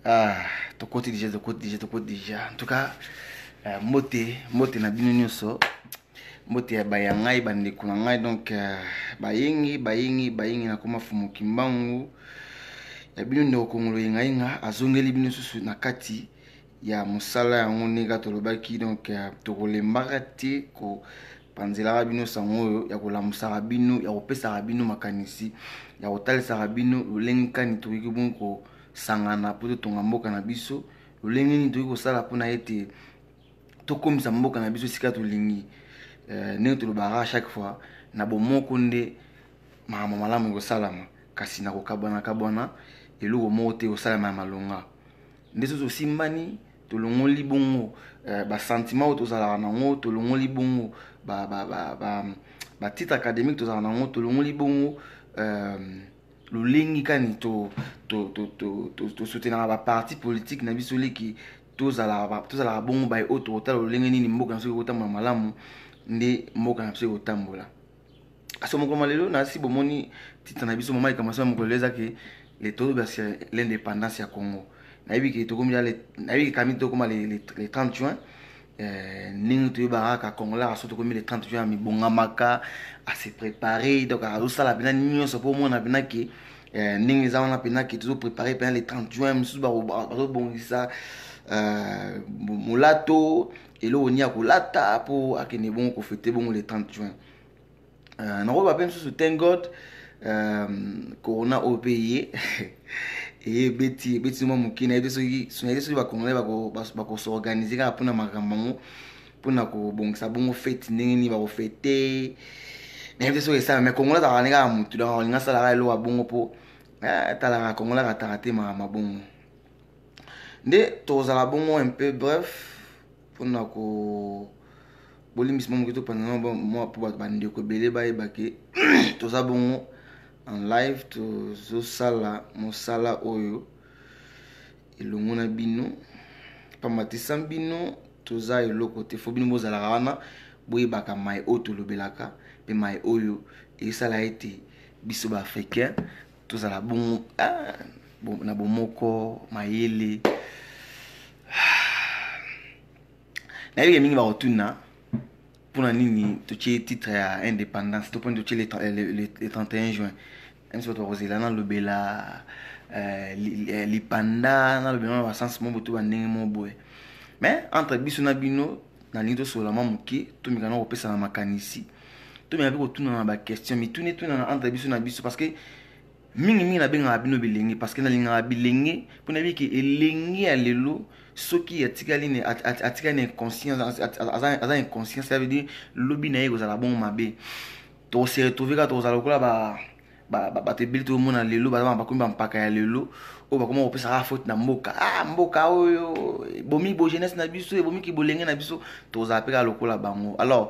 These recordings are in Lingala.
Ah, to côté déjà, to côté déjà, to côté déjà. En tout cas, mote na bino nyonso. Mote ya bayangai bandeko na ngai donc bayengi na koma fumu kimbangu. Ya bino ndeko kongolo yenga azongeli bino susu na kati ya musala yango nega tolobaki donc tokolembaka te ko panzelaka bino sango oyo ya kolamusaka bino ya kopesaka bino makanisi ya kotalisaka bino lolenge kani tokoki bongo sangana po totonga mboka na biso lolenge nini tokoki kosala mpona ete tokomisa mboka na biso sika tolingi ndenge tolobaka chaque fois na bomoko nde makambo malamu ekosalama kasi na kokabwana eloko moko te kosalama ya malonga nde soki tosimbani tolongoli bongo basentiment oyo tozalaka nango tolongoli bongo batitre académique tozalaka nango tolongoli bongo lolengi kani tosotenaka baparti politique na biso leki tozalaka bongo baye oyo tokotala lolenge nini mboka na biso ekotambola malamu nde mboka na biso ekotambola kasi mokolo lelo nasi bomoni titre na biso mama likambo ya mokolo lelo ezake l'indépendance ya Congo nayebi kami tokoma le 30 juin ndenge toyebaka ka congolais aso tokomi le 30 juin amibongamaka ase préparé donc azosala mpena nyonso mpo omona mpena ke ndenge eza wana mpena ke tozoprépare mpena le 30 juin mosusu bazobongisa molato eloko nini ya kolata mpo akende bongo kofete bongo le 30 juin nakoyeba mpe mosusu thank god corona oyo mpe ye beti mwa moke nayebi soki bakongolais bakosorganize kaka mpona makambo yango mpona kobongisa bongo fete ndenge nini bakofete nayebi te soki esala mais congolais azalaka ne kaka motu donc alinga asalaka eloko ya bongo mpo talaka congolais akataka te mabongo nde tozala bongo un peu bref mpona bolimbisi mwa moke topandana mpo bato bandeko ebele bayebake toza bongo en live tozosala mosala oyo elongo na bino pamatisa bino toza eloko te fo bino bozalaka wana boyebaka mai oyo tolobelaka mpe mai oyo esala ete biso baafricain tozala bongo na bomoko mayele nayebike mingi bakotuna mpona nini totie titre ya indépendance to mpona totie le 31 juin msi bato bakozela nalobela lipanda nalobela na basansi mo boto bandenge mo boye mais entre biso na bino nalingi tosola mwa moke tomika na kopesana makanisi tomika mpe kotunana baquestion mitunetunana entre biso na biso parce que mingi nabengaka bino bilenge parce que nalingaka bilenge mpona biki elenge ya lelo soki atikali na inconscience aza inconscience ça veut dire lobi na ye kozala bongo mabe tose retrouver ka tozala lokola bato ebele tomona lelo baza bakomi bampaka ya lelo oyo bakoma kopesaka faute na mboka oyo ebomi bo jeunesse na biso ebomiki bolenge na biso tozala mpe kaka lokola bango alors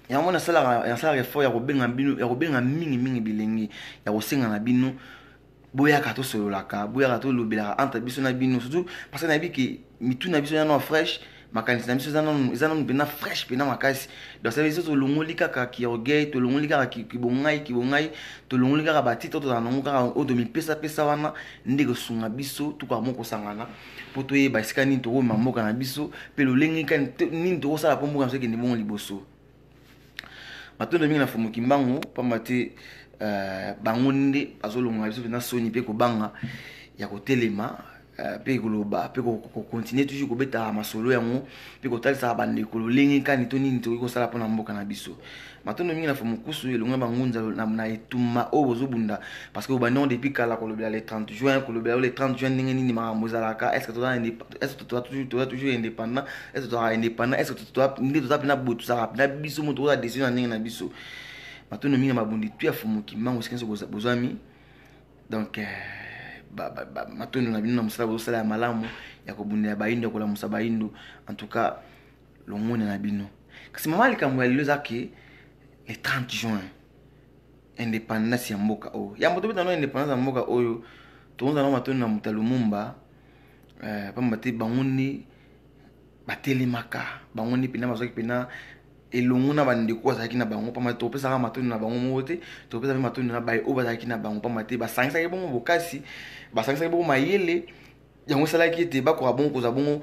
yango nasalaka effort ya kobenga mingi bilenge ya kosenga na bino boyaka tosololaka boyaka tolobelaka entre biso na bino surtout parce que nayebi ke mitu na biso yano fresh makanisi na biso eza nanu mpena fresh mpena makasi donc ça veut dire tolongoli kaka kiorgueil tolongoli kaka kibongai tolongoli kaka batitre tozala nango kaka oyo tomipesapesa wana nde kosunga biso tukoka moko kosangana mpo toyeba esika nini tokomema mboka na biso mpe lolenge kani nini tokosala mpo mboka na biso ekende bongo liboso matondo mingi na fomoki mbango pamba te bango nde bazolonga biso mpena soni mpe kobanga ya kotelema mpe koloba mpe kokontinue toujours kobetaka masolo yango mpe kotalisaka bandeko lolenge kani to nini tokoki kosala mpona mboka na biso matondo mingi na fo mokusu elongo bangunza na etuma oyo bozobunda parce que obandi yango depuis kala kolobela le 30 juin kolobela le 30 juin ndenge nini makambo ezalaka est ce que toza toujours indépendant est ce que tozalaka indépendant est ce que nde toza mpena boye tozalaka mpena biso moto oza décision na ndenge na biso matondo mingi na mabundi tu ya fo mokimango sikenso bozwami donc matondo na bino na mosala bozosala ya malamu ya kobundela bayindo ya kolamusa bayindo en tout cas longone na bino kasi mama likambo ya lelo ezake le 30 juin indépendance ya mboka oyo ya moto betano indépendance ya mboka oyo tokonza na matondo na muta Lumumba pamba te bango nde batelemaka bango nde mpena bazwaki mpena elongo na bandeko bazalaki na bango pamba te topesaka matondo na bango moko te topesa mpe matondo na baye oyo bazalaki na bango pamba te basangisaki bongo bokasi basangisaki bongo mayele yango sala ki te ba ko bon ko za bon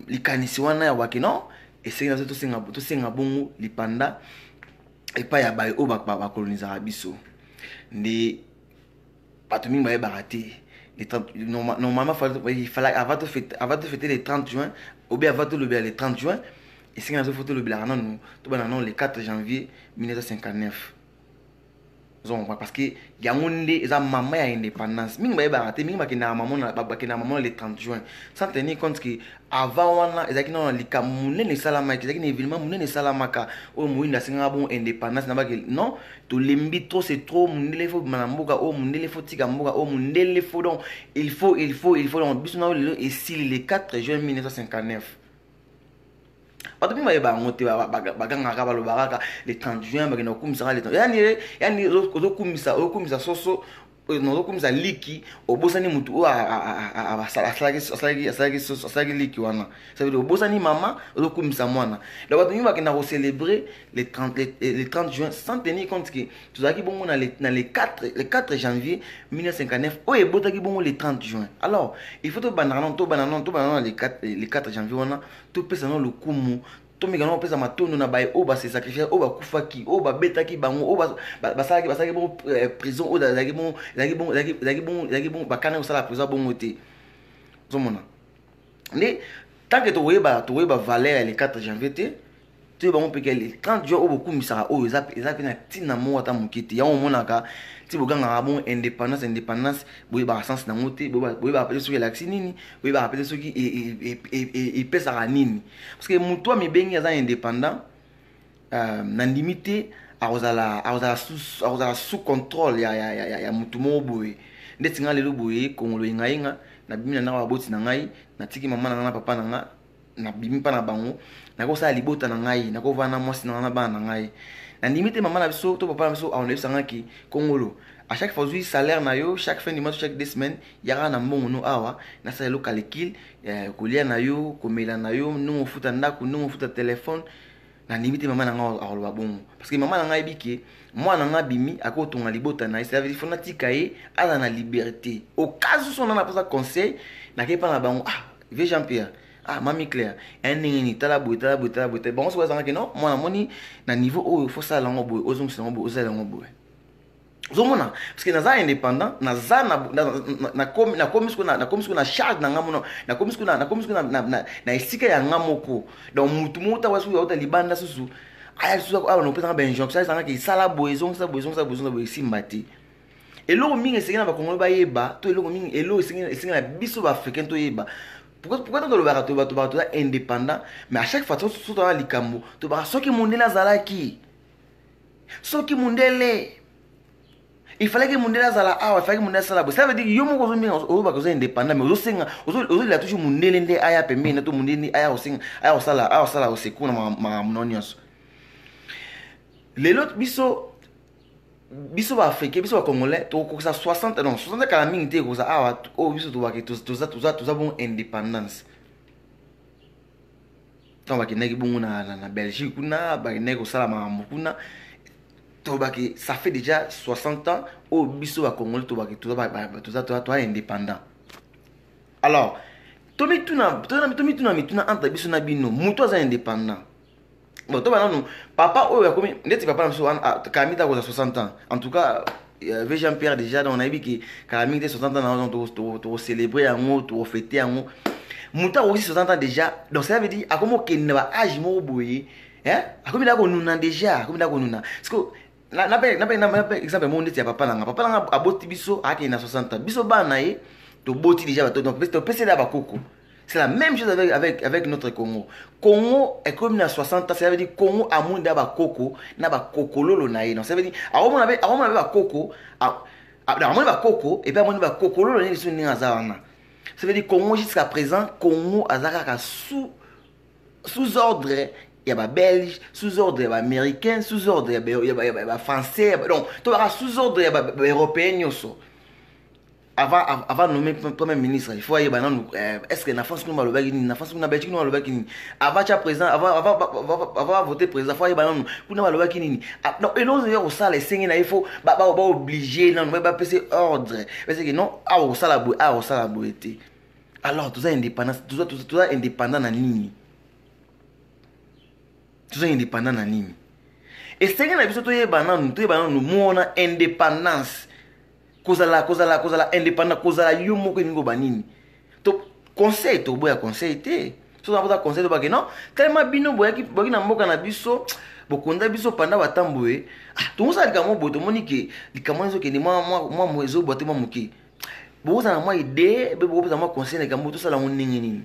li kanisi wana ya waki non et c'est na to senga bon li panda et pas ya ba o ba coloniser biso ndi bato mingi ba baraté normalement il fallait avant de fêter les 30 juin ou bien avant de le 30 juin et c'est na photo le bla non to ba non le 4 janvier 1959 parce que yangonde eza maman ya indépendance mingi ba baraté mingi ba kina maman le 30 juin sans tenir compte que avant wana ezaki non lika munene salamaka ezaki na événement munene salamaka o muinda singa bon indépendance na ba non to lembi trop c'est trop munele fo manamboka o munele fo tika mboka o munele fo donc il faut donc biso na et si le 4 juin 1959 bato mingi bayeba yango te bagangaka balobaka le 30 juin bakenda kokumisa le yani ozokumisa soso ozokumisa liki obosani mutu oyo asalaki liki wana ça veut dire obosani mama ozokumisa mwana donc bato mingi bakenda kocélébrer le 30 juin sans tenir compte que tozalaki bongo na le 4 janvier 1959 oyo ebotaki bongo le 30 juin alors il faut tobandaka non le 4 janvier wana topesa no lokumu tomika no pesa matondo na baye o ba se sacrifier o ba kufaki o ba betaki bango o basalaki bon prison o zaki bon bakana osala prison bongo te zomona ne tant que toyeba valeur le 4 janvier te bango peke le 30 juin o bokumisaka oyo eza pe na ntina mo ata moke te yango omonaka ti bogangaka bon indépendance boyebaka sens nango te boyebaka pete soki elakisi nini boyebaka pete soki epesaka nini parce que motu ya mibengi aza indépendant na ndimi te akozala sous contrôle ya motu moko boye ndeti nga lelo boye kongolo yengayenga nabimi na ndako baboti na ngai natiki mama na nga na papa na nga nabimi mpa na bango nakosala libota na ngai nakovana mwasi na nga na bana na ngai na ndimi te mama na biso to papa na biso aonayebisanga ki kongolo à chaque fois ozwi salaire na yo chaque fin du mois chaque 2 semaines yaka na mbongo no awa nasala elo calcul kolia na yo komela na yo ndongo ofuta ndako ndongo ofuta telefone na ndimi te mama na nga akoloba bongo parce que mama na nga ayebi ke mwana na nga bimi akotonga libota na ye ça veut dire fona tika ye aza na liberté au cas où son na posa conseil nakei mpa na bango vie Jean Pierre mami Claire ndenge ni tala boye bango soki bazangaki non mwana moni na niveau oyo fo sala yango boye ozongisa yango boye ozala yango boye ozomona parce que naza indépendant naza nakomi siko na charge na nga mono nakomi siko na esika ya nga moko donc mutu moko ta wasu yauta libanda susu aya susu awa na opesanga bainjonction ezangaki esala boye ezongisa boye esimba te eloko mingi esengeli na bakongolo bayeba to eloko mingi eloko esengeli na biso baafricain toyeba pourquoi tant tolobaka toza indépendant mais à chaque fois tozala likambo tobaka soki mondele azalaki soki mondele il fallait que mondele azala awa il fallait que mondele asala boye ça veut dire yo moko ozominga ozobaka oza indépendant mais ozosenga ozolela toujours mondele nde aya pembeni to mondele nde aya osala osecour na makambo no nyonso lelo biso baafricain biso bacongolais tokokisa 60 kala mingi te ekoza awa oyo biso tobaki toza bon indépendance ntango bakendaki bongo na Belgique kuna bakendaki kosala makambo kuna tobaki ça fait déjà 60 ans oyo biso bacongolais tobaki toza indépendant alors tomituna entre biso na bino moto aza indépendant bon to banano papa oyo yakomi ndeti papa na biso kalamita koza 60 ans en tout cas avec Jean Pierre déjà donc on a vu que kalamita 60 ans to célébrer yango to fêter yango muta aussi 60 ans déjà donc ça veut dire akomo kende ba âge mo boye akomi da ko nuna déjà parce que na exemple mo ndeti ya papa nanga aboti biso akende na 60 ans biso bana ye to boti déjà donc to pese da bakoko. C'est la même chose avec notre Congo. Congo est comme à 60 ans, ça veut dire Congo a moins d'aba coco, n'aba coco lolo naï. Donc ça veut dire, avant on avait coco, et puis on avait coco lolo naï, ils sont nés à Zavana. Ça veut dire Congo jusqu'à présent, Congo a Zaka sous ordre, il y a belge, sous ordre il y a américain, sous ordre il y a français, donc tu auras sous ordre il y a européen aussi. Avant de nommer premier ministre, il faut aller est-ce que la France nous a le la France nous a Belgique nous a le avant tu présent avant voter président faut aller nous a le donc et nous au ça les signes il faut obligé non pas passer ordre parce que non au ça la boîte Alors toza indépendance toza indépendant na nini? Toza indépendant na nini? Et c'est que na biso toyeba nanu mona indépendance. Kozala indépendant, kozala yo moko ningo banini. To conseil to boya conseil te. So na boya conseil to ba que non, tellement bino boya ki boki na mboka na biso, bokonda biso panda batamboe. Ah, to musa likamo bo to monike, likamo nzo ke ni moi mozo bote moi muki. Boza na moi idée, be boza moi conseil na kambo to sala moningi nini.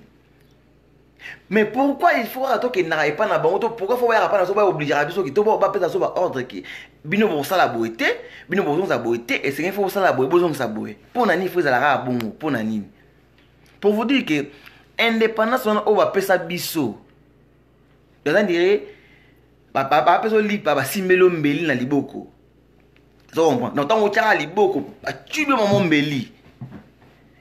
Mais pourquoi il faut que tu n'arrives pas à bango? Pourquoi il faut pas obliger à biso qui to ba pesa so ba ordre qui bino bo sala boité, bino bo zonza boité et c'est qu'il faut sala boé, bozo sa boé. Pour nani faut la ra bongo, pour nani. Pour vous dire que indépendance on va pesa biso. Vous dire ba pesa li ba simelo mbeli na liboko. So comprend. Donc tant o tira liboko, tu be maman mbeli.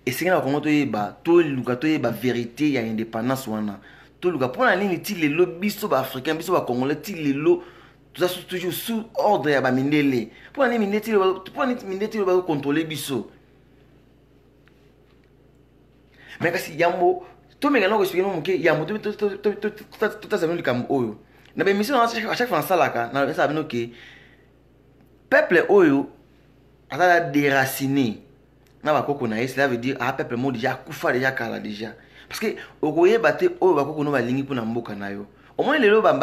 Et c'est là qu'on to luka to ba vérité ya indépendance wana to luka pour la ligne ti les lobbies so ba africain biso ba congolais ti les lo tout ça toujours sous ordre ya ba mindele pour la ligne mindeti pour la mindeti ba contrôler biso mais kasi yambo to me ngana ko expliquer no muke yambo to ça venu kam oyo na ba mission à chaque fois salaka na ça venu que peuple oyo a déraciné. Na bakoko na cela veut dire ah peuple mo déjà kufa déjà kala déjà parce que okoye baté o bakoko no balingi pona mboka na yo au moins lelo ba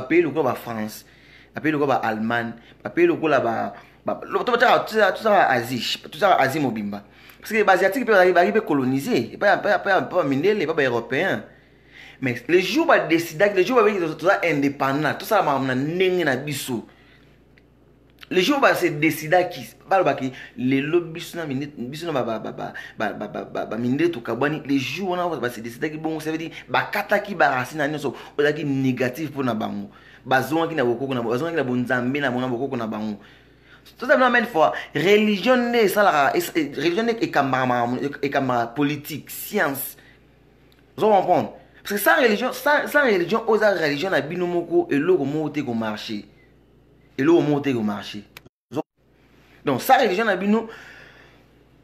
pays loko ba France ba pays loko ba Allemagne ba pays loko la ba tout ça Asie mobimba parce que les asiatiques peuvent arriver coloniser pas mindele pas européen mais les jours ba décider les jours ba tout ça indépendant tout ça na ndenge na biso. Les jours va se décider qui les lobbies na biso na ba minde to kabani les jours on va se décider qui bon ça veut dire ba kata ki ba racine na nyoso oza ki négatif pour na bango bazonga ki na bokoko na bazonga ki na bonzambe na mona bokoko na bango tout ça même fois religion ne ça religion ne et kamara politique science vous comprenez parce que sans religion oza religion na bino moko eloko mote ko marcher. Et là, on monte au marché. Donc, ça, religion, on a vu nous.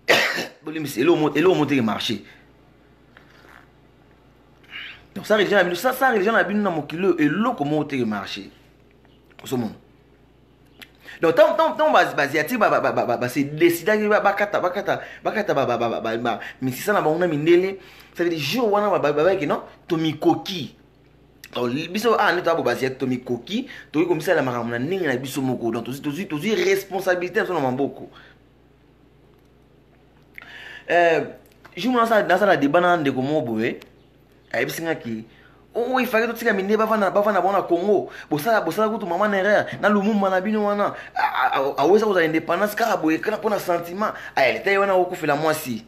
Et là, on monte au marché. Donc, ça, religion, on a vu nous. Ça, religion, on a vu nous dans mon kilo. Et là, on monte au marché. Ce monde. Donc, tant asiatique, c'est décidé que mais si ça n'a pas on a mindele, ça veut dire jour où on a non, Tommy Koki. Biso a neta bo basia Tommy Koki to comme ça la maramona ninga na biso moko donc tous responsabilité sur mamboko je me lance dans ça débat de comment boé ai bisinga ki o il fallait to tika minde bafana bona Congo bosala kutu mama na erreur na lumumba na bino wana a wesa za indépendance car boé kana pona sentiment elle était wana okufela mwasi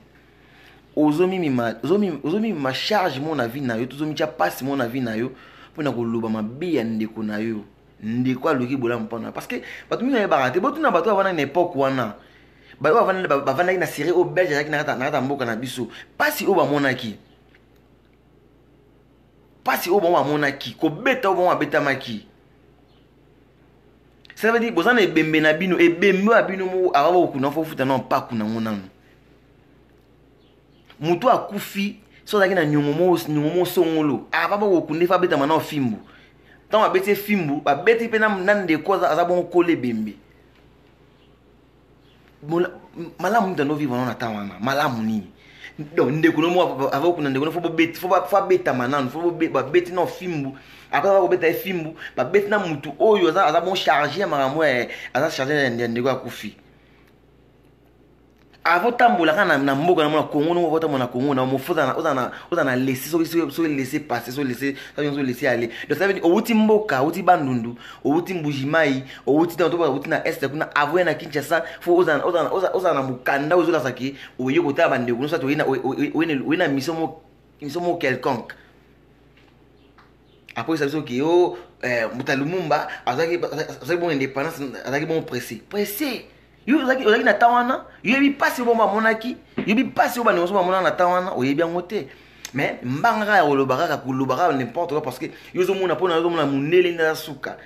ozomi ma charge mon avis na yo tozomi tia passe mon avis na yo pona koloba mabe ya ndeko na yo ndeko aloki bola mpona parce que bato mingi na barate botu na bato bavana na époque wana bato bavana na série au belge yaki na kata mboka na biso pasi o ba monaki pasi o ba monaki ko beta o ba beta maki ça veut dire bozana ebembe na bino ebembe abino mo awa kuna fo futa na pa kuna ngona mutu akufi so zaki na nyongomo songolo aba ba kokunde fa beta mana fimbu tant ba bete fimbu ba beti pe na nande koza azabon kole bembe malamu ndano vivre na tawana malamu ni donc ndeko no mo ava kuna ndeko no fo beta mana fo ba beti na fimbu après ba beta fimbu ba beti na mutu oyo azabon charger marambo aza charger ndeko akufi avotambola kana na mboka na mona Congo no votambola na Congo na mofuza na laisser so laisser passer so laisser aller donc ça veut dire outi mboka outi bandundu outi mbujimai outi dans outi na est kuna avoye na Kinshasa fo oza na mukanda ozola saki oye kota bande kuno sa to ina mission quelconque après ça ki o mutalumumba azaki bon indépendance azaki bon pressé yo ozaki na tawana yebi pasi bo mamonaki yebi pasi ba nyoso mamona na tawana oyebi ngote mais mbanga ya olobaka kulobaka n'importe quoi parce que yo zo mona pona yo mona munele na suka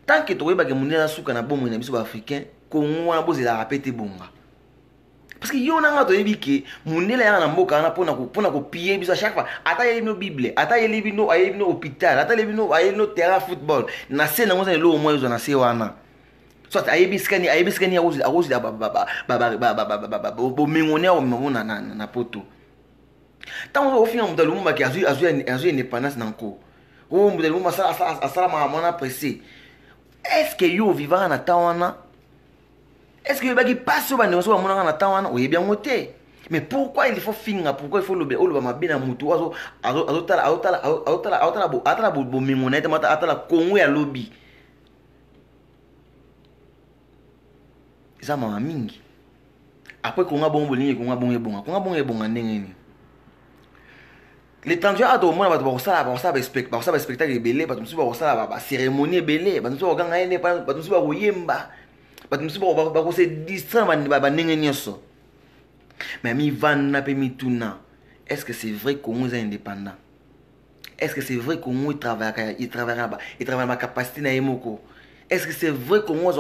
tant que toyeba ke munele na suka na bomo na biso ba africain Congo na bozela rapete bonga parce que yo nanga to yebiki mundele ya na mboka na pona ko piller biso chaque fois ata yeli no bible ata yeli no ayeli no hôpital ata yeli no terrain football na se na ngoza lo moyo na se wana soit ayebiskani akozi bo mengone o mona na poto tant au final muta lumumba ki azu indépendance nanko o muta lumumba sala mona pressé est-ce que yo vivant na tawana est-ce que yo baki passe ba neso mona na tawana o bien moté mais pourquoi il faut finga pourquoi il faut lo ba bina mutu azotala bo mengone mata atala kongo ya lobby ça m'a mingi après qu'on a bon bolingi qu'on a bon ebonga ndenge ni l'étranger a do mona ba ça spectacle belé ba tumsu ba ça ba cérémonie belé ba tumsu ba ganga ene ba tumsu ba koyemba ba tumsu ba ko se distraire ba ndenge nyoso mais mi vanna pe mi tuna est-ce que c'est vrai qu'on est indépendant est-ce que c'est vrai qu'on travaille ma capacité na yemoko. Est-ce que c'est vrai qu'on a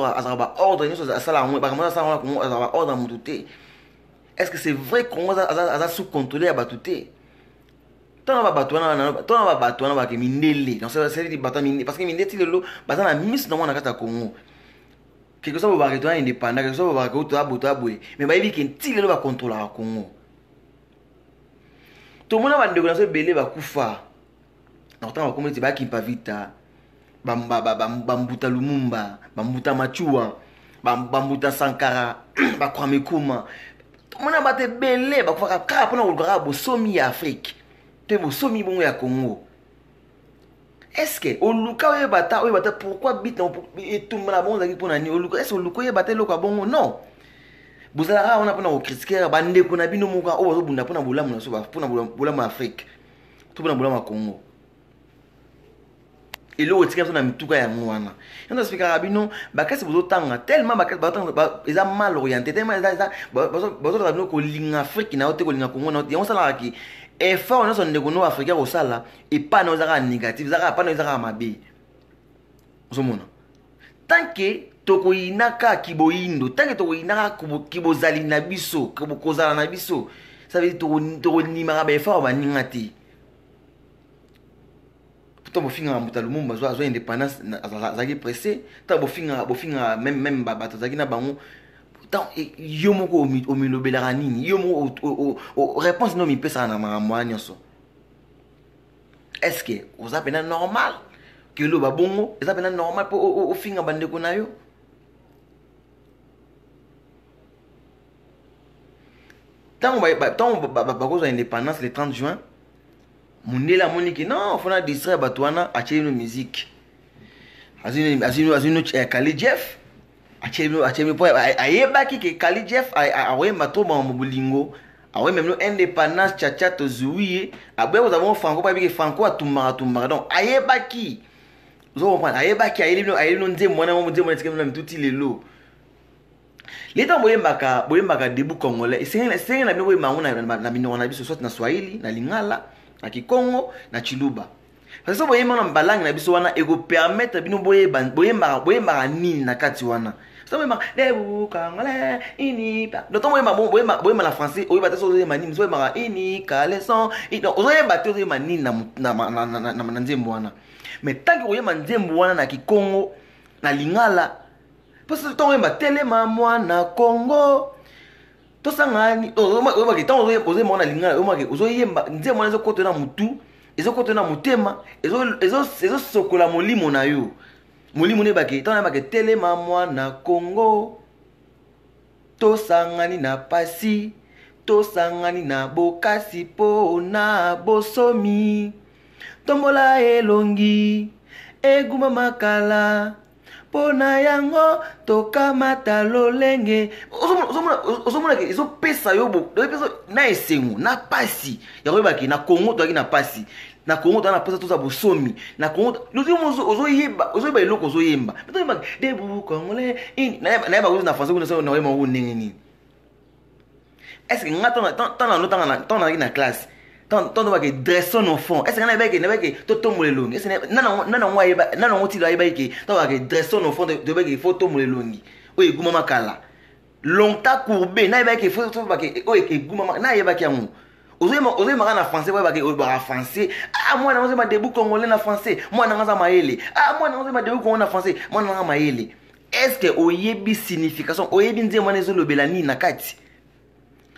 ordre ordre mututé? Est-ce que c'est vrai qu'on a sous contrôler à batouté? Tant va batouana va que minele. Donc c'est des batailles parce que minele le lot bazan la miss dans mon akata Congo. Quelque chose va être indépendant, quelque chose va être aboué. Mais va éviter qu'un petit le va contrôler à Congo. Tout le monde va dégoncer belé va kufa. Donc tant va comme tu vas qui pas vite. Bambuta Lumumba, Bambuta Machua, Bambuta Sankara, Bakwame Nkrumah. Mona bate belé, bakufaka kara pona ulgara bo somi ya Afrique. Te bo somi bongo ya Congo. Est-ce que oluka oye bata pourquoi bit et tout mala bongo zaki pona ni oluka est-ce oluka oye bata loka bongo non. Bozala on a pona ko critiquer bande ko na bino moka o zo bunda pona bolamu na so ba pona bolamu Afrique. Tout pona bolamu Congo. Et là, tu as mis tout ça. On a expliqué à Rabino, bakasi bozo tanga tellement ils ont mal orienté tellement bozo Rabino ko linga Afrique na ote ko linga Congo na ote on sala ki effort na son ndegono africain ko sala et pas nos ara négatif zara pas nos ara mabe. Ozomona. Tant que toko inaka kiboindo, tant que toko inaka kibozali na biso, kibokozala na biso, ça veut dire toko ni marabe effort ba ningati. Tant bofinga muta Lumumba zo indépendance zaki pressé tant bofinga même bato zaki na bango tant yo moko o milobelaka nini yo moko réponse no mi pesa na mwa nyonso. Est-ce que vous avez normal que lo babongo vous avez normal pour o finga bandeko na yo tant bakozo indépendance le 30 juin. Mundela moniki non fona distraire batwana acheli no musique azino Kali Jeff acheli po ayebaki ke Kali Jeff awemba to ba mobulingo awe même no indépendance chacha to zuiye abwe vous avons franco pa biki franco atumba donc ayebaki vous comprenez ayebaki ayeli no nzembo na nzembo na tikema mituti lelo l'état boyembaka debout congolais c'est na bino boyemba na bino na biso soit na Swahili na Lingala na Kikongo na Chiluba parce que boyemba na balangi na biso wana ego permettre bino boyemba nini na kati wana so boyemba debu kangole ini pa donc boyemba na français oyeba te so boyemba nini so boyemba ini kaleson donc oyeba te oyemba nini na nzembo wana mais tant que oyemba nzembo wana na Kikongo na Lingala parce que oyemba telema mwana Congo tosangani obaki tant oze mona Lingala omaki ozoyemba nze mona ezokote na mutu ezokote na mutema ezo sokola molimo na yo molimo ne baki tant na baki telema mwana Congo tosangani na pasi tosangani na bokasi po na bosomi tombola elongi eguma makala pona yango tokamata lolenge ozomona ke izo pesa yo bo na esengo na pasi ya koyebaki na Congo toaki na pasi na Congo toana pesa toza bosomi na Congo ozoyeba eloko ozoyemba toyeba debu congolais na yeba kozo na français kuna na oyema ndenge nini est-ce que ngata tant na classe tant va que dressons nos fonds est-ce que na que toto mulelongi est-ce nana ngwa tilo ayeba que tant va que dressons nos fonds de que photo mulelongi oye guma makala longtemps courbé na yeba ke faut ba ke o e guma na yeba ke yango ozoyeba na français ba ke o ba français ah moi na ma début congolais na français moi na ngaza maele ah moi na ma début congolais na français moi na ngaza maele. Est-ce que oyebi signification oyebi nzembo na ezolobela nini na kati?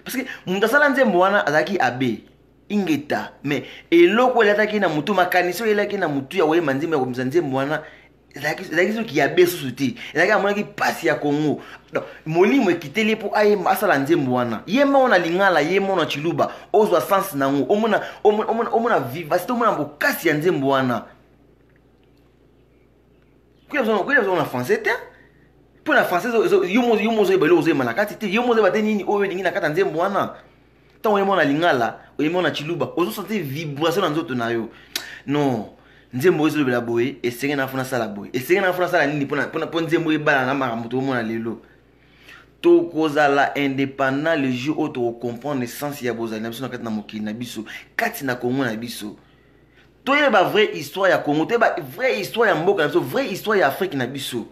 Parce que mundasala nzembo wana azaki abe ingeta mais eloko elataki na mutu makaniso elaki na mutu ya oyeba nzembo ya komisa nzembo wana ezalaki soki ya be susu te ezalaki amonaki pasi ya Congo. Donc molimo ekiteli mpo ayemba asala nzembo wana ye moko na lingala ye moko na chiluba ozwa sens nango omona vivacité omona bokasi ya nzembo wana kuya na français te pour la française yo mozo ebalo ozoyema na kati te yo mozo ebate nini oyo elingi na kati ya nzembo wana ntango oyema na lingala oyema na chiluba ozosante vibration na nzoto na yo. Non nzembo ezolobela boye esenge na funa sala boye esenge na funa sala nini po nzembo ebala na makambo tomona lelo tokozala indépendant le jour où tokocomprendre essence ya bozali na biso na kati na mokili na biso kati na Congo na biso toyeba vraie histoire ya Congo toyeba vraie histoire ya mboka na biso vraie histoire ya Afrique na biso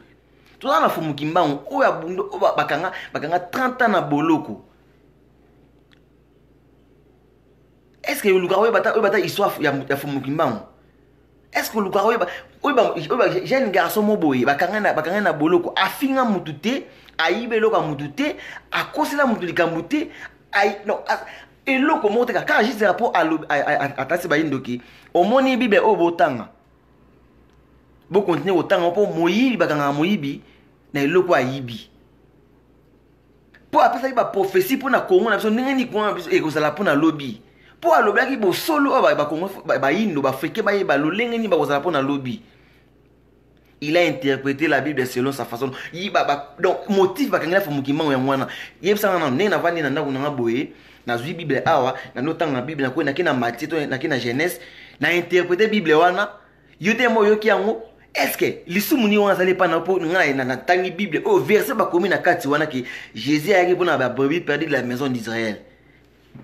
toza na Fumuki Mbangu oyo abundo oyo bakanga 30 ans na boloko. Est-ce que luka oyo bata histoire ya Fumuki Mbangu? Est-ce que luka oyo jeune garçon moboye bakanga na boloko afinga mutu te ayibe loka mutu te akosela mutu likambo te non eloko mote ka juste rapport à tasi bayindoki omoni bible o botanga bo continuer otanga po moyibi bakanga moyibi na eloko ayibi po apesa ba prophétie pour na Congo na biso ndenge ni Congo na biso ekozala pour na lobby po alobaki bo solo ba Congo ba yindo ba africain ba yeba lolenge ni ba kozala pour na lobby. Il a interprété la Bible selon sa façon. Donc motif bakanga Fumuki Mbangu ya mwana yebisa na nena vandi na ndako na boye na zwi Bible awa na notanga na Bible na ko na kina Matthieu to na kina Genèse na interpréter Bible wana yote mo yoki yango. Est-ce que lisumuni wana sale pa na po ngai na tangi Bible o verset ba komi na kati wana ki Jésus a répondu ba brebis perdu de la maison d'Israël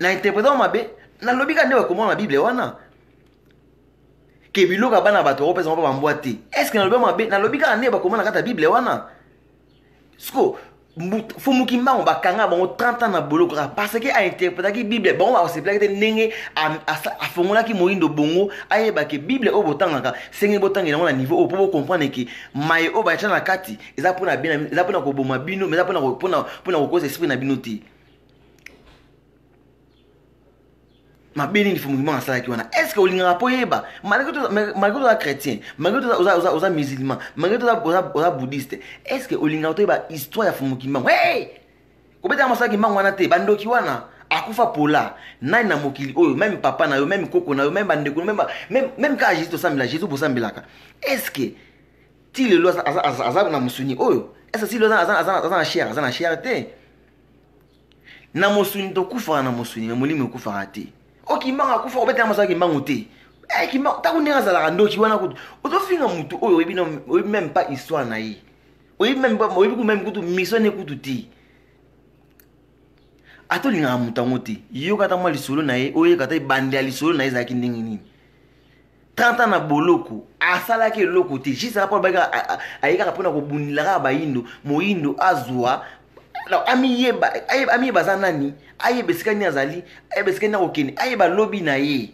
na interpréter mabe na lobika nde ba komona Bible wana ke biloka bana bato opesa mpa bambwate. Est-ce que na lobika mabe na lobika nde ba komona kata Bible wana sko Fumuki Mbangu bakanga bango 30 ans na boloko parce que a interprété ki Bible bango ba se plaquer ndenge a fongola ki moyindo bongo ayeba ke Bible o botanga senge botanga na niveau o po comprendre que mai o ba tshana kati eza pona bina eza pona ko boma bino mais eza pona ko cause esprit na bino ti mabeni ni Fumuki Mbangu asala ki wana. Est-ce que olinga po yeba malgré toi chrétien malgré toi oza musulman malgré toi oza bouddhiste est-ce que olinga to yeba histoire ya Fumuki Mbangu hey kobeta masaki Mbangu wana te bandoki wana akufa pola nani na mokili oyo même papa na yo même koko na yo même bandeko même ka Jésus to sambela Jésus bosambelaka. Est-ce que ti le lo aza na musuni oyo est-ce que si lo aza na cher te na musuni to kufa na musuni mais molimo kufa te. Ok Mbangu kufa obeta masaki Mbangu te ki Mbangu ta kunenga zala ndoki wana kutu ozofinga mutu oyo oyebi même pas histoire na ye oyebi même kutu mission ne kutu ti atolinga mutango te yo kata mwa lisolo na ye oye kata bande ya lisolo na ye zaki ndenge nini 30 ans na boloko asalaki eloko te juste rapport baka ayeka pona ko bunilaka bayindo moyindo azwa alors ami baza nani ayeba sikani azali ayeba sikani na kokene ayeba lobby na ye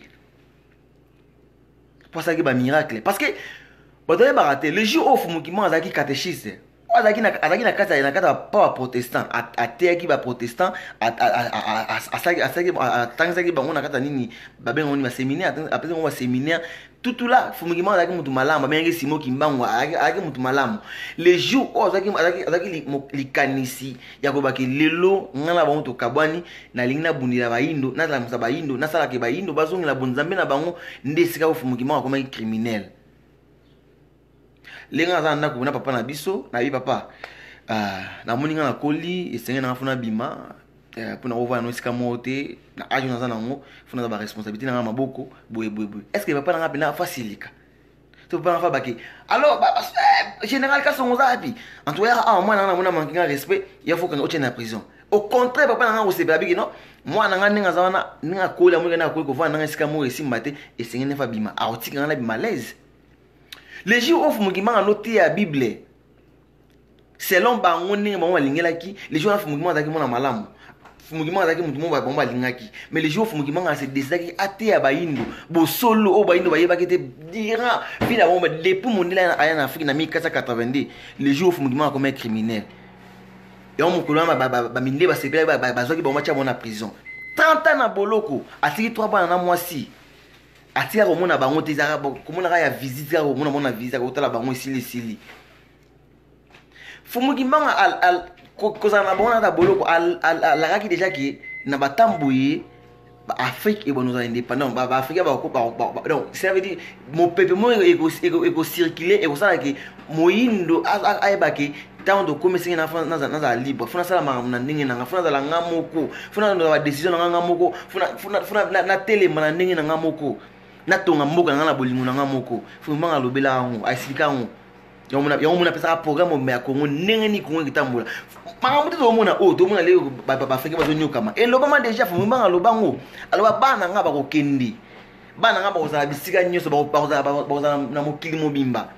posaki ba miracle parce que bato yeba raté le jour où Fumuki Mbangu azaki catéchiste azaki na kata pa protestant ateyaki ba protestant atangisaki bango na kata nini babengo ni ba séminaire apesi ba séminaire tout là Fumuki Mbangu azaki mutu malamu abengi Simoki Mbangu azaki mutu malamu le jour où azaki likanisi ya kobaki lelo ngana bango to kabwani na lingi na bundila bayindo na la musa bayindo na sala ke bayindo bazongela bonzambe na bango ndesika Fumuki Mbangu akomaki criminel. Lenga za ndako kuna papa na biso na bi papa na moninga na koli esenge na funa bima pona ova no sika mote na aju na zana ngo funa ba responsabilité na maboko boye est-ce que papa na ngapena facilika to papa na fa baki alors général Kasongo zapi antoya mwana na mona mankinga respect ya faut que on tienne en prison au contraire papa na ngo sepela biki non mwana nga ninga zawana ninga kola mo na ko va na sika mo esimba te esenge ne fa bima aotika na bi malaise. Les jours où Fumuki Mbangu noté la Bible, selon bango ndenge bango balingelaki les jours fumukima azalaki mona malamu fumukima azalaki mutu mo bango balingaki mais les jours fumukima nga se décidaki ateya bayindo bosolo o bayindo bayebaki te dira fila bango depuis mondela aya na Afrique na 1482 les jours fumukima comme un criminel et on mokolo ba minde ba sekele ba zoki bango tia bona prison 30 ans na boloko atiki 3 bana na mwasi atia komona bango te zaka komona ka ya visite ka komona mona visite ka otala bango isili Fumukimanga al kozana bona ta boloko la kaki déjà ki na batamboye Afrique et bonno indépendant ba Afrique ba donc ça veut dire mon peuple mo ego circuler et ça que moyindo ayebaki tant de commerce na na libre funa sala na ndenge na funa sala ngamoko funa na décision na ngamoko funa na télé na ndenge na ngamoko na tonga mboka na bolingo na ngamoko fuma lobela ngo aisika ngo yomuna pesa programme me Congo ndenge ni Congo kitambola makambo te tomona o tomona le ba feke bazonyokama elobama déjà fuma lobango aloba bana nga bakokendi bana nga bakozala bisika nyonso bakozala na mokili mobimba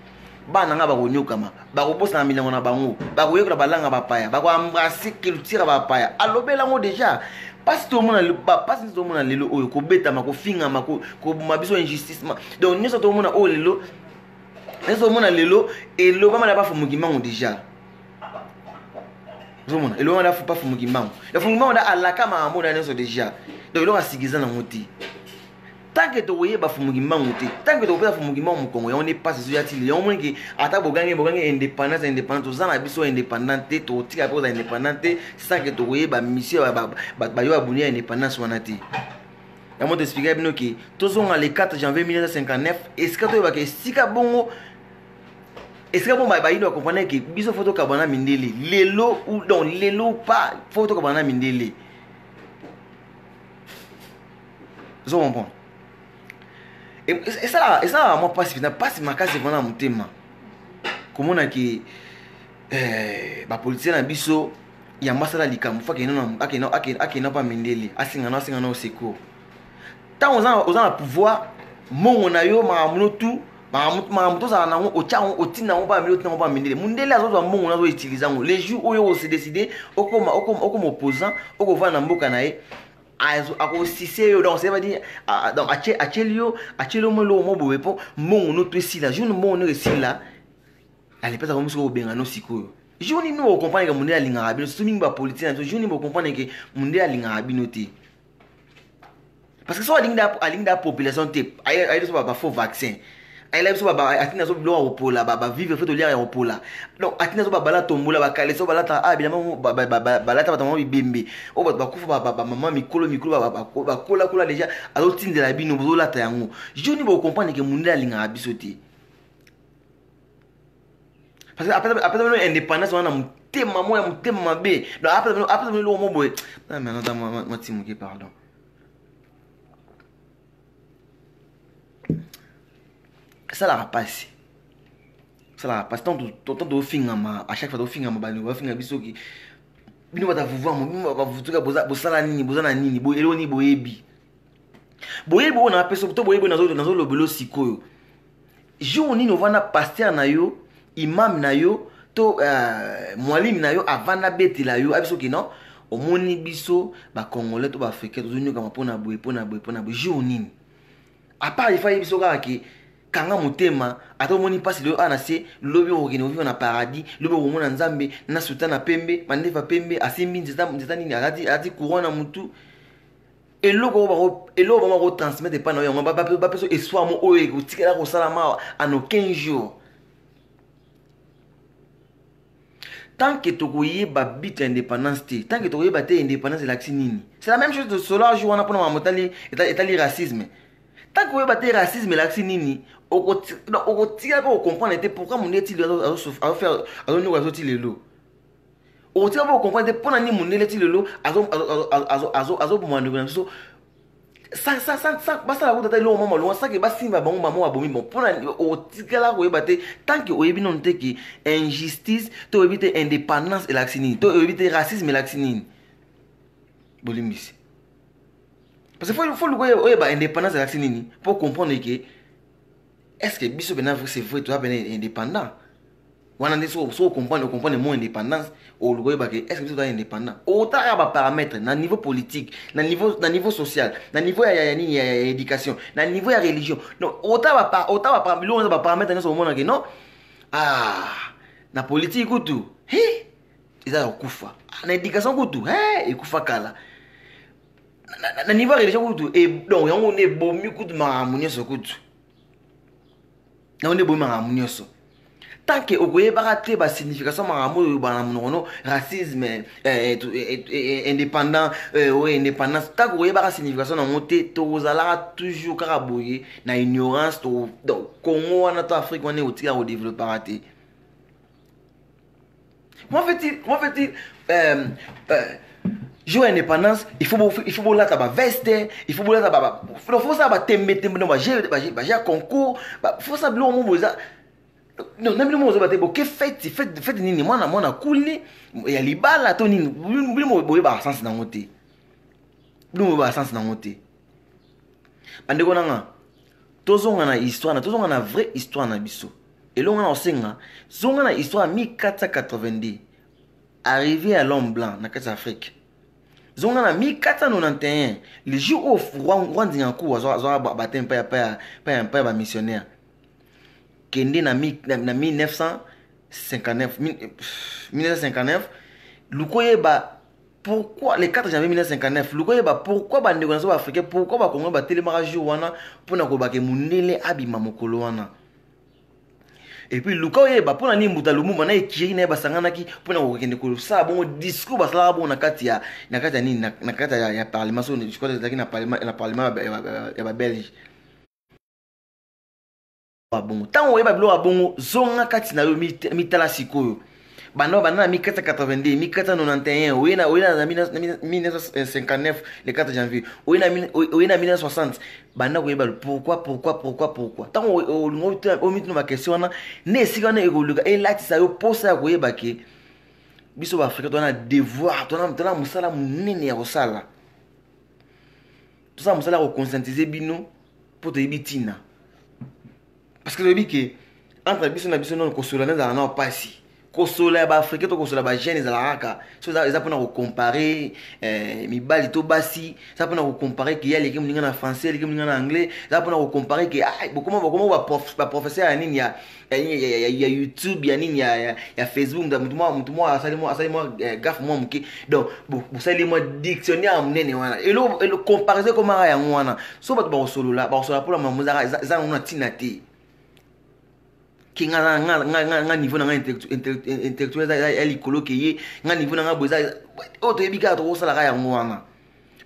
bana nga bakonyokama bakobosa na milango na bango bakoyekola balanga bapaya bakoembrasser culture bapaya alobela ngo déjà parce que tout le monde lelo oyo kobetama kofingama ko mabiso injustice donc nyonso tout le monde o lelo nyonso mona lelo elobama na ba fumukimango déjà zomona elobama na pas fumukimango ya fumukimango da alaka maamona nyonso déjà donc eloko asigiza na ngoti tant que tu ba fumukimango te tant que tu pas fumukimango mukongo ya on est pas sur yatili ya omwe ki ata bogange indépendance ozana biso indépendante to tika po za indépendante ça que tu ba mission ba yo abuni indépendance wana te ya mo te expliquer bino ki tozonga le 4 janvier 1959 est-ce que tu ba ke sika bongo est-ce que bon ba yindo comprendre que biso photo kabana mindele lelo ou donc lelo pas photo kabana mindele zo comprendre. Et ça moi pas si ma case vona mutema komona ki ba politicien na biso ya masala likamu fa akena pa mindele asinga no seko tant aux pouvoir mongo na yo mamuno tu mamuto za na o chango otina ngo ba miloti ngo ba mindele mundele azozo mongo na zo utiliser ngo les jours oyo se décider okoma opposant okova na mboka na ye ako sisé donc ça veut dire donc achelio mo lo mo boepo mongo no to sila jour mongo no sila ale pesa comme so benga no sikoyo jour ni no comprendre que mundele alinga abino sumi ba politicien jour ni bo comprendre que mundele alinga abino te parce que so alinga population te ayi so ba faux vaccin ayi so ba atina so bilo opola ba vivre fait lier opola donc atina so ba bala tombola ba kale so bala ta bilama bala ta batamo bibembe o ba kufa ba mama mikolo ba kola déjà alo tindela bino bozo lata yango joni bo comprendre que mundela alinga abiso te parce que après indépendance on a mutema moya mutema mabe donc après lo mo boy non mais non moi timuki pardon. Ça la passe tant de fingama à chaque fois de fingama ba no finga bisoki bino bata vuva mo bino ba vutuka bosala nini bozana nini bo eloni boyebi na peso to boyebi na zo lobelo sikoyo jour nini ovana pasteur na yo imam na yo to mwalim na yo avana betela yo abisoki non omoni biso ba congolais to ba africain to zonyoka mapona boye jour nini à part il faut biso ka ki kanga mutema ato moni pasi lo anase lobi okene ovi na paradis lobi omona nzambe na sultana pembe mandefa pembe asimbi nzeta nini ati couronne mutu eloko ba transmettre pa na yo ba peso espoir mo oyo ekotikela ko salama en aucun jour tant que tu koye ba bit indépendance tant que tu koye ba te indépendance la nini c'est la même chose de cela jour on a pour motali etali racisme tant que vous avez racisme là nini okotika ko comprendre pourquoi mon est-il à faire nous azoti lelo okotika ko comprendre pourquoi ni mon est-il lelo azo bomando so ça basta la route lo mama lo ça que basimba bango mama wa bomi bon pona okotika la ko yebate tant que oyebi non te ki injustice to éviter indépendance et la nini to éviter racisme et la nini bolimbisi. Parce qu'il faut le voir indépendance de l'action pour comprendre que est-ce que biso bena c'est vrai toi ben indépendant wana nde so comprendre mon indépendance au logo ba que est-ce que tu es indépendant autant ba paramètres na niveau politique na niveau social na niveau ya éducation na niveau ya religion non autant ba paramètres na so mona que non na politique kutu eza kufa na éducation kutu ekufa kala na niveau ya religion kutu et donc yango ne bomi kutu mamunyo so kutu na on est bomi mamunyo so tant que vous voyez pas la signification de racisme indépendant indépendance tant que vous voyez pas la signification de monter vous allez toujours carabouiller na ignorance donc Congo en Afrique on est au tir au développement raté moi fait jouer indépendance il faut là ta veste il faut là ta faut ça ba tembe no ba j'ai concours faut ça blo mo non na bino mozo bate boke fête nini mwana kuli ya libala to nini bino boye ba sens na ngote bino ba sens na ngote bande ko nanga tozonga na histoire tozonga na vraie histoire na biso elonga na osenga zonga na histoire 1490 arrivé à l'homme blanc na kati Afrique zonga na 1491 le jour où Rwandinga ko zo batem pa missionnaire kende na 1959 lukoye ba pourquoi le 4 janvier 1959 lukoye ba pourquoi ba ndeko nazo africain pourquoi ba kongo ba telemaka jour wana pona ko ba ke munele abima mokolo wana et puis lukoye ba pona ni mbuta lumumba na ekiri na ba sangana ki pona ko kende ko sa bon discours ba sala bon na kati ya nini na kati ya parlement so je crois que na parlement ya ba Belge bongo tant oyeba bilo abongo zonga kati na yo mitala sikoyo bana 1490 1491 oyena na 1959 le 4 janvier oyena 1960 bana koyeba pourquoi tant o mitino ba question na ne sika na ekoluka elatisa yo posa ya koyeba ke biso ba Afrika tona devoir tona musala munene ya kosala tosa musala ko conscientiser bino pour te bitina. Parce que je dis que entre biso na biso non kosola na na pasi kosola ba africain to kosola ba jeune za raka so za pona ko comparer mi bali to basi ça pona ko comparer que y a les gens na français les gens na anglais ça pona ko comparer que comment ba professeur ya nini ya YouTube ya nini ya Facebook da mutu mo asali mo gaffe mo mki donc bu sali mo dictionnaire munene wana et le comparaison comme ya ngwana so ba solola pour la mamuza za na tinati qui nga niveau na intellectuel elle coloquer nga niveau na boza auto ebika to sala ya ngwana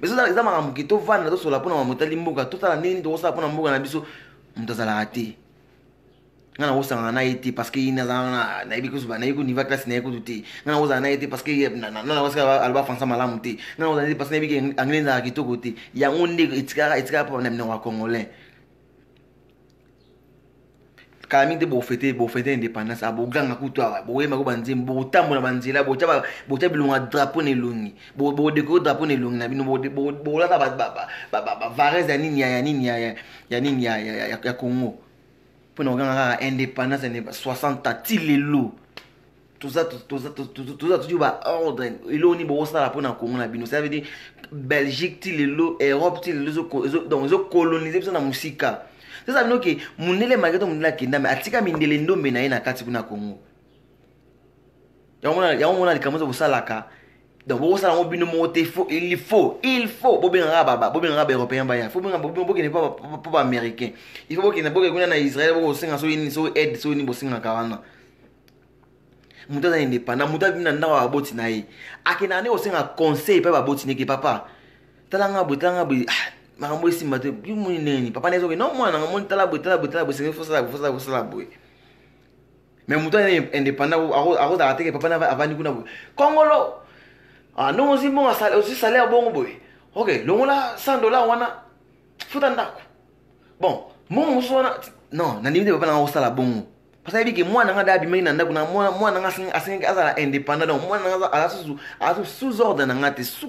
mais ça ma muki to vana to sola pona motali mboka to tala nini to sala pona mboka na biso mutazala ati nga na osanga na été parce que ina na ebiko suba na yiko niveau classe na yiko tuti nga na osanga na été parce que na wasa alba fansa malamu te nga na osanga parce que ebiki anglais na kitoko te ya ngonde etika pa na mwa congolais kami de bofete indépendance aboganga kutwa boyema ko banzembo botambola banzela bocha bilunga drapeau ne lungi bo déco drapeau ne lungi na bino bo la ba varese ya nini ya Congo pour nous ganga indépendance ne 60 tilelo tout ça tu ba ordre ilo ni bo sala pour na Congo na bino ça veut dire Belgique tilelo Europe tilelo donc zo coloniser ça na musika. C'est ça que munele mageto munela kenda mais atika mindele ndombe na ina kati kuna Congo. Ya mona likamoza busalaka. Donc bo sala ngobino mote il faut bobenga ba européen ba ya. Faut benga boke ne pas américain. Il faut boke ne boke kuna na Israël bo singa so ini so aide so ni bo singa kawana. Muta indépendant muta bina ndawa aboti na yi. Akina ne o singa conseil pa ba boti ne ke papa. Talanga bo makambo esimba te yumuni neni papa nezo ke non mwana ngamoni tala boy c'est fosala boy mais muto indépendant ako da teke papa na avani kuna boy Kongolo non osi bon aussi salaire bon boy OK longola $100 wana futa ndako bon mon musona non na nimite papa na osala bon parce que mwana nga dabi mena ndako na mwana nga asinga azala indépendant donc mwana nga ala sous ordre na ngate sous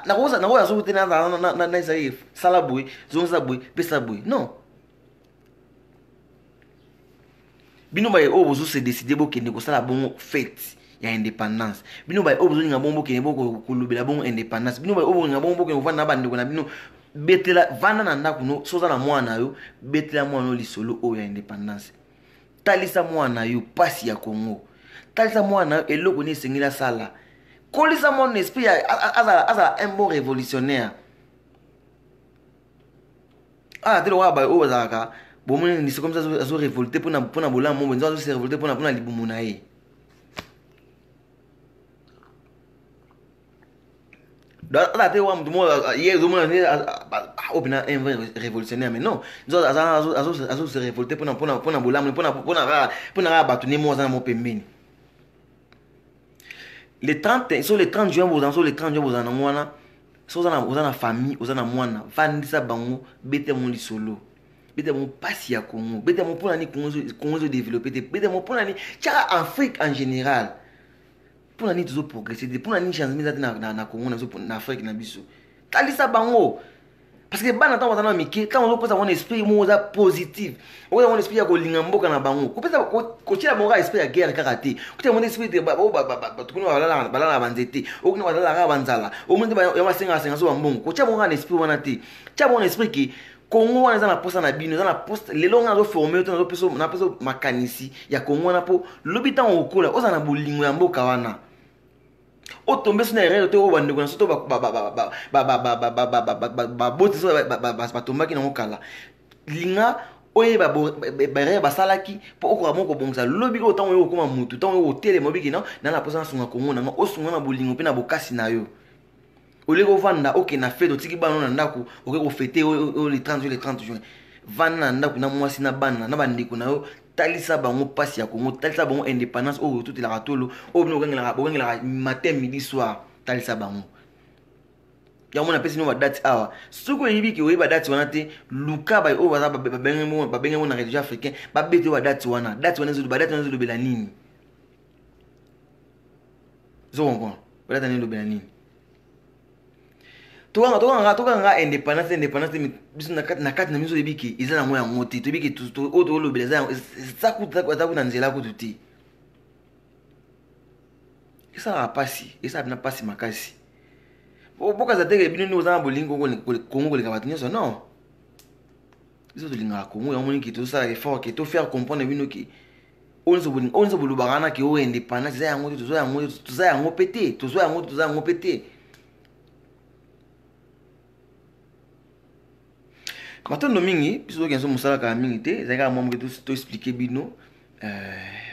na koza so tena na isaïe sala boy zonza boy pesa boy non bino ba o bozo se décider bo kende ko sala bon fête ya indépendance bino ba o bozo nga bon bo kende bo ko lobela bon indépendance bino ba o bozo nga bon bo kende vana bande ko na bino betela vana na ndako no soza na mwana yo betela mwana lisolo o ya indépendance talisa mwana yo pasi ya Congo talisa mwana yo eloko ni sengila sala kolisa mon esprit azala un bon révolutionnaire de wa ba o bazaka bon ni c'est comme ça azo révolter pour na bola mo benzo azo se révolter pour na libumu na ye da te wa mtu mo ye zo mo na opina un vrai révolutionnaire mais non azo se révolter pour na bola mo pour na ba tu ne mo za mo pembeni les 30 sur les 30 juin vous en mwana so za na famille za na mwana vandisa bango bete mon lisolo bete mon pasi ya Congo bete mon pour ni Congo se développer bete mon pour ni tcha Afrique en général pour ni toujours progresser pour ni chance mise na Congo na Afrique na biso talisa bango parce que bana tant wana miki quand on pose un esprit moza positif on a un esprit ya ko linga mboka na bango ko pesa ko tira monga esprit ya guerre karaté ko tira mon esprit de tukuna balala banzete o kuna balala ka banzala o monde ba ya masenga so mbongo ko tira monga esprit wana te tira mon esprit ki Congo wana za na poste na bino za na poste lelo nga zo former to na peso makanisi ya Congo na po lobita on okola o za na bolingo ya mboka wana o tombe sur les réseaux to bande ko na soto boti so tomba ki na okala linga oye ba salaki po okora moko bongisa lobi ko tango yo koma mutu tango yo tele mobiki na la posa sunga Congo na o sunga na bolingo pe na bokasi na yo ole ko vanda oke na fête otiki bano na ndako oke ko fêter le 30 juin vanda na ndako na mwasi na bana na bandiko na yo talisa bango pasi ya Congo talisa bango indépendance o tout la ratolo o bino ngela matin midi soir talisa bango ya mona pesi no ba date awa suko yibi ki oyiba date wana te luka ba o ba benga na région africain ba bete wa date wana zo ba date wana zo bela nini zo bon ba date nini do bela nini toka nga indépendance biso na kati na miso ebiki izala moya ngoti to biki to o lo beleza ça kuta na nzela kutu ti isa na pasi makasi boka za tege bino ni ozana bolingo Congo ko leka batinyo so non biso to linga Congo ya moni ki to sala effort ki to faire comprendre bino ki onzo bolubagana ki o indépendance za yango to za yango pété Matondo mingi biso kenzo musala ka mingi te zaka momo ke to expliquer bino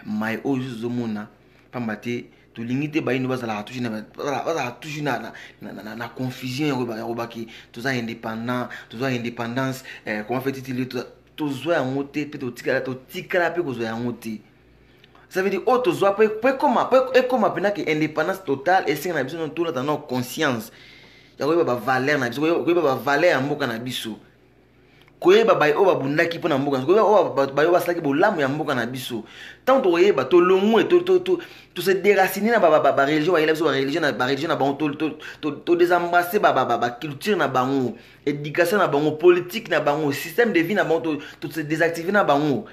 mai ozo zomona pambate to lingite ba ino bazala touche na confusion ya robaki to za indépendance comment fait-il to zo ya ngote pe to tikala pe ko zo ya ngote ça veut dire auto zo pe comment pena que indépendance totale et singa na biso no tout la no conscience ya ko ba valeur na biso ko ba valeur mboka na biso koyeba bai o babundaki pona mboka koyeba o bai o basalaki bolamu ya mboka na biso tant to koyeba to longwe to se déraciner na ba religion ba yela biso ba religion na bango to désembrasser ba culture na bango éducation na bango politique na bango système de vie na bango to se désactiver na bango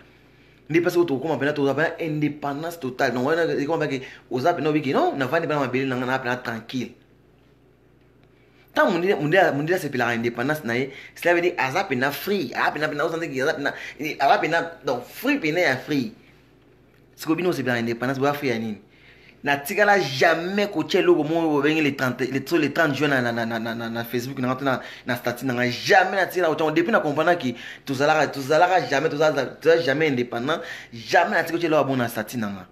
ndi parce que to koma pena to za indépendance totale non wana comment ba ke oza pena biki non na vandi bana mabeli na pena tranquille tant mundia c'est la indépendance na cela veut dire azapena free apena azapena donc free pena ya free siko bino c'est la indépendance ba free ya nini na tikala jamais ko tchelo ko mo bengi les 30 juin na Facebook na statut na jamais na tikala autant depuis na comprendre ki tozalaka jamais indépendant jamais na tikala tchelo bon na statut na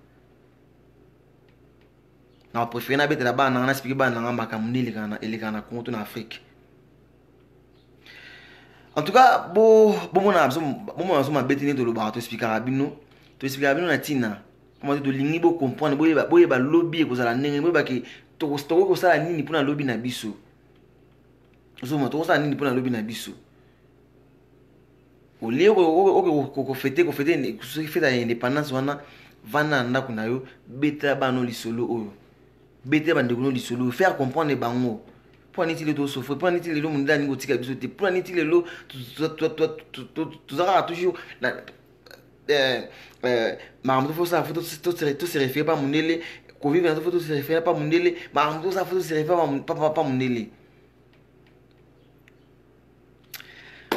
na préféré na bete la ba na expliquer ba na makamuni eleka na Congo na Afrique. En tout cas mona so ma bete ni to lo ba to expliquer bino na tina comment to lingi bo comprendre boye ba lobby ko sala ndenge boye ba ki to ko sala nini pona lobby na biso zo mo to sala nini pona lobby na biso o leo ko fêter ko fêter indépendance wana vana ndako na yo beta bano lisolo oyo bete bandeko lisolo faire comprendre bango pour nitile to souffrir pour nitile lo munda ningo tika biso te pour nitile lo tu zaka toujours makambo faut ça faut tout se référer pas mondele ko vivre dans faut se référer pas mondele makambo ça faut se référer pas mondele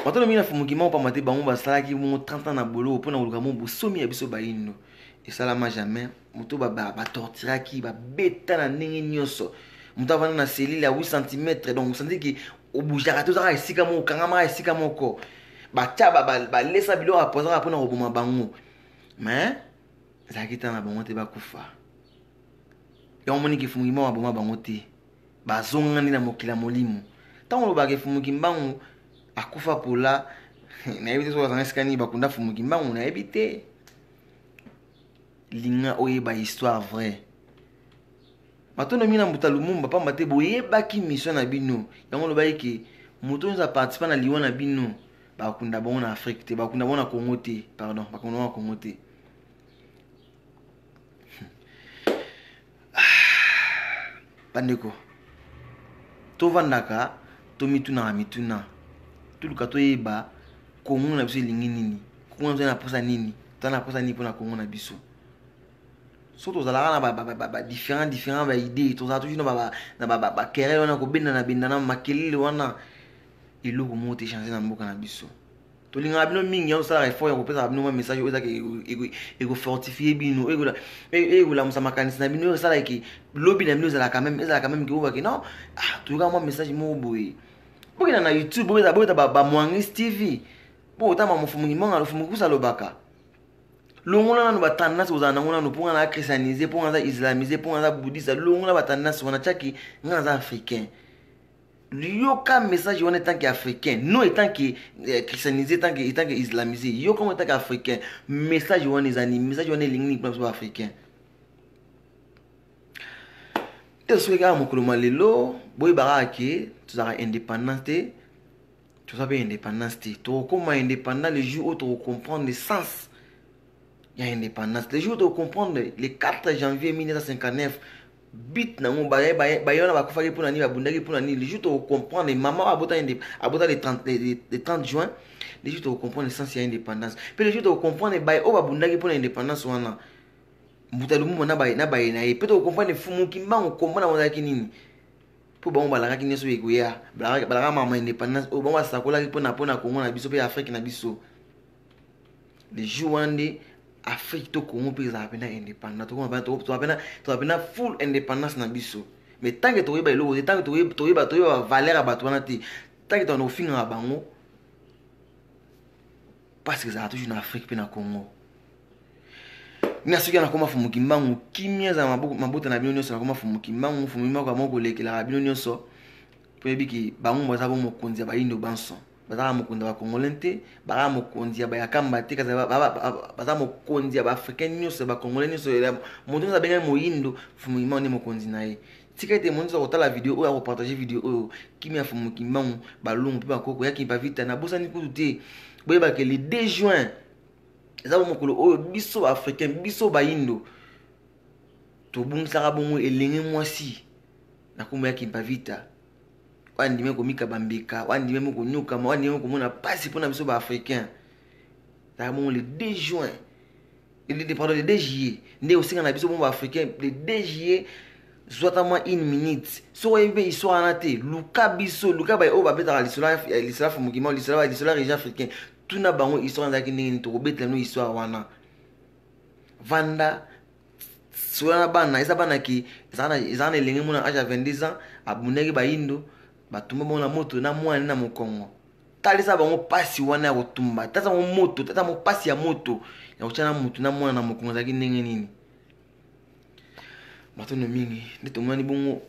Matono mina fumukima pa mate bango basalaki mo 30 ans na bolo pona koluka mo bosomi ya biso bayindo esalama jamais moto ba torturaki ba beta na ndenge nyonso moto avana na selile ya 8 cm donc senti ki obujaka to zaka esika mo kangama esika moko batia ba lesa bilo apoza pona koboma bango mais zaki tana bango te bakufa ya omoni ki fumukima ba boma bango te bazongani na mokila molimo tango lobaka fumukima bango akufa pola na ebite so bazanga skani bakunda fumukima bango na ebite linga oyeba histoire vraie matono mina mbuta lumumba pamba te boyebaki mission na bino yango lobaki ke moto nza participa na liwa na bino bakunda bongo na Afrique te bakunda bongo na Congo te pardon bakunda bongo na Congo te bandeko tovandaka tomituna mituna tuluka toyeba Congo na biso elingi nini Congo na posa nini tana posa nini pona Congo na biso surtout ozalaka na différents ba idée tozala toujours na querelle wana kobendana makelele wana eloko moko te changer na mboka na biso tolingaka bino mingi yango osala effort ya kopesa bino message oyo ezaka ekofortifie bino ekolamusa makanisi na bino oyo esala eke lobi na bino ezalaka même ke obake non toyoka mwa message moko boye bokenda na YouTube boyeta bamwangisi TV botama mofumuki monga lofumukusa lobaka longola nanu batandasi kozala nango nanu mpo nga na christianiser mpo nga za islamiser mpo nga za bouddhiste longola batandasi wana tiaki nga na za africain yoka message wana etant que africain non etant que christianisé etant que islamisé yoka mo etant que africain message wana ezani message wana elingi ni kwa africain te soka mokolo malelo boy barake tuzaka indépendance te tuzabe indépendance te to koma indépendant le jour où tu comprendre le sens il y a indépendance le jour où tu comprendre le 4 janvier 1959 bit nango bayona bakufaki pona ni babundaki pona ni le jour to comprendre maman abota le 30 juin le jour to comprendre le sens ya indépendance pe le jour to comprendre bay o babundaki pona indépendance wana mbuta lumu na bay na pe to comprendre fumuki mbango comprendre wazaki nini po bango balakaki nyeso ekoya balaka mama indépendance o bango sakolaki pona Congo na biso pe Afrique na biso le jour wande Afrique to Congo pe za pena indépendant to pena full indépendance na biso mais tant que to yeba eloko tant que to yeba valeur à bato wana te tant que to no finga bango parce que ça toujours na Afrique pe na Congo na soki na koma fumuki mbangu kimia za mabota na bino nyonso na koma fumuki mbangu fumima kwa moko lekela bino nyonso po yebiki bango baza bo mokonzi ya bayindo banso baza mokonzi ba congolais baza mokonzi ya bayakamba te kaza baza mokonzi ya baafricain nyonso ba congolais nyonso moto nza benga moyindo fumima ne mokonzi na ye tika ete monzo kotala video oyo akopartager video oyo kimia fumuki mbangu balungu pe bakoko yaki ba vita na bosani kutu te boyeba ke le 2 juin ezabo mokolo oyo biso africain biso bayindo tobungisaka bongo elenge mwasi na kombo ya Kimpavita wandime komika bambeka wandime moko nyuka wandime komona pasi pona biso ba africain ta bongo le 2 juin pardon le 2 juillet nde osinga na biso bongo africain le 2 juillet zwata mwa 1 minute so yebe histoire na te luka biso luka ba o ba betaka lisala fumukima lisala région africain tuna bango histoire nzaki ndenge to kobetela no histoire wana vanda soana bana eza bana ki ezana elenge mona age 22 ans abundaki bayindo batumba bona moto na mwana na mokongo talisa bango pasi wana ya kotumba tata mo moto tata mo pasi ya moto ya kochana moto na mwana na mokongo zaki ndenge nini matono mingi ndeto mwana bongo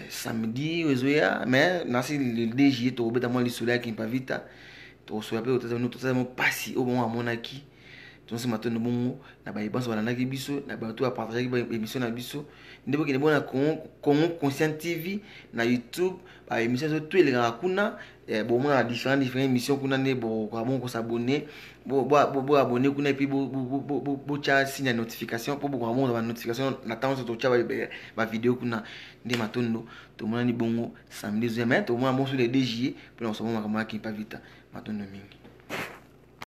samedi ozoya mais nasi le 2 juillet to kobeta mo lisolo ya Kimpavita to so yape otata mo pasi o bon amonaki tonse matono bongo na ba ibanso balandaki biso na ba to a partager ba émission na biso ndebo kene bona Congo Conscient TV na YouTube ba émission zo to eleka kuna bon moi différentes émissions kuna ne bo kwa bon ko s'abonner bo abonner kuna et puis bo cha signe notification pour bo mo ba notification na temps to cha ba vidéo kuna nde matondo to mona ni bongo samedi zo mais to mona mo sur les 2 juillet pour on se mona kama Kimpavita matondo mingi